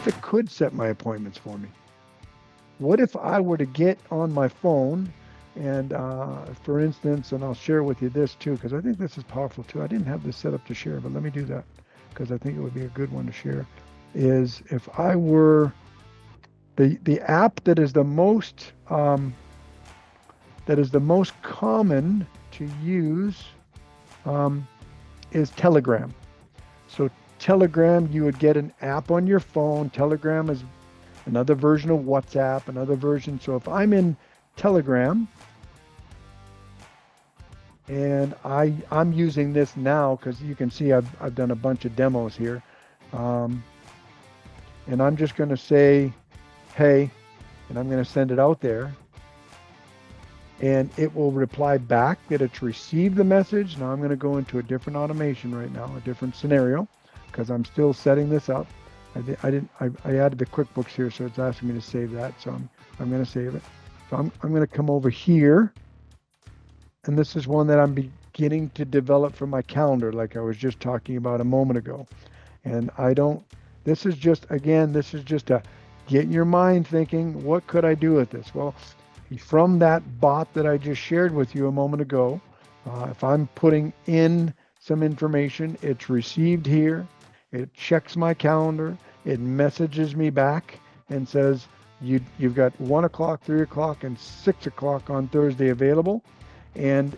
if it could set my appointments for me? What if I were to get on my phone and, for instance, and I'll share with you this too, because I think this is powerful too. I didn't have this set up to share, but let me do that because I think it would be a good one to share. Is if I were the app that is the most common to use is Telegram. So Telegram, you would get an app on your phone. Telegram is another version of WhatsApp, another version. So if I'm in Telegram, and I'm using this now because you can see I've done a bunch of demos here, and I'm just going to say, hey, and I'm going to send it out there, and it will reply back that it's received the message. Now I'm going to go into a different automation right now, a different scenario, because I'm still setting this up. I added the QuickBooks here, so it's asking me to save that. So I'm going to save it. So I'm going to come over here, and this is one that I'm beginning to develop for my calendar, like I was just talking about a moment ago. And this is just a get in your mind thinking, what could I do with this? Well, from that bot that I just shared with you a moment ago, if I'm putting in some information, it's received here, it checks my calendar, it messages me back and says, you've got 1 o'clock, 3 o'clock, and 6 o'clock on Thursday available. And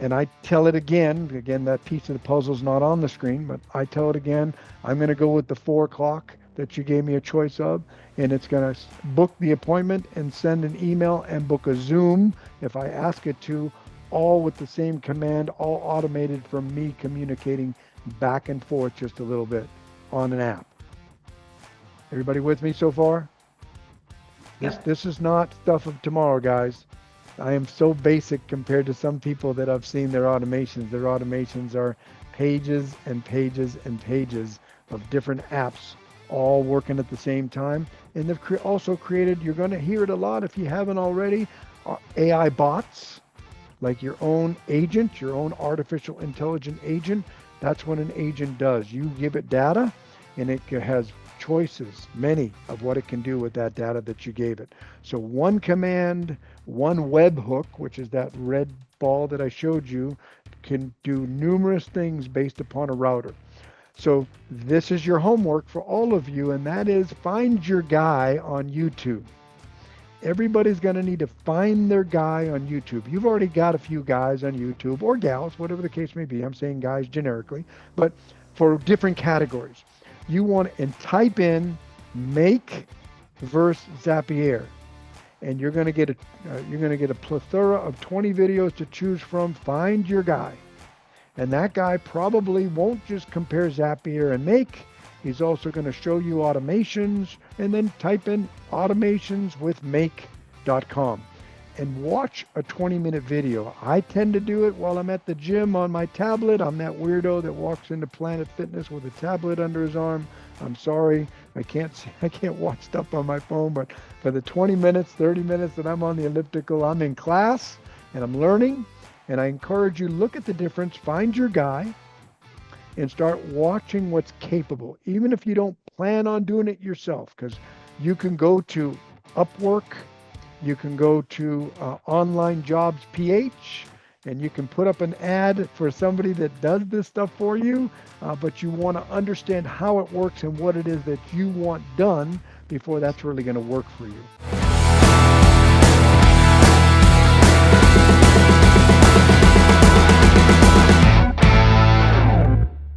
I tell it again, that piece of the puzzle's not on the screen, but I tell it again, I'm going to go with the 4 o'clock that you gave me a choice of, and it's going to book the appointment and send an email and book a Zoom if I ask it to, all with the same command, all automated from me communicating back and forth just a little bit on an app. Everybody with me so far? Yeah. This is not stuff of tomorrow, guys. I am so basic compared to some people that I've seen their automations. Their automations are pages and pages and pages of different apps all working at the same time. And they've also created, you're going to hear it a lot if you haven't already, AI bots, like your own agent, your own artificial intelligent agent. That's what an agent does. You give it data, and it has choices, many of what it can do with that data that you gave it. So one command, one webhook, which is that red ball that I showed you, can do numerous things based upon a router. So this is your homework for all of you, and that is find your guy on YouTube. Everybody's going to need to find their guy on YouTube. You've already got a few guys on YouTube, or gals, whatever the case may be. I'm saying guys generically, but for different categories. You want and type in Make versus Zapier, and you're going to get a plethora of 20 videos to choose from. Find your guy, and that guy probably won't just compare Zapier and Make. He's also going to show you automations, and then type in automations with make.com and watch a 20-minute video. I tend to do it while I'm at the gym on my tablet. I'm that weirdo that walks into Planet Fitness with a tablet under his arm. I'm sorry, I can't watch stuff on my phone, but for the 20 minutes, 30 minutes that I'm on the elliptical, I'm in class and I'm learning, and I encourage you, look at the difference, find your guy, and start watching what's capable, even if you don't plan on doing it yourself, because you can go to Upwork, you can go to Online Jobs PH, and you can put up an ad for somebody that does this stuff for you, but you want to understand how it works and what it is that you want done before that's really going to work for you.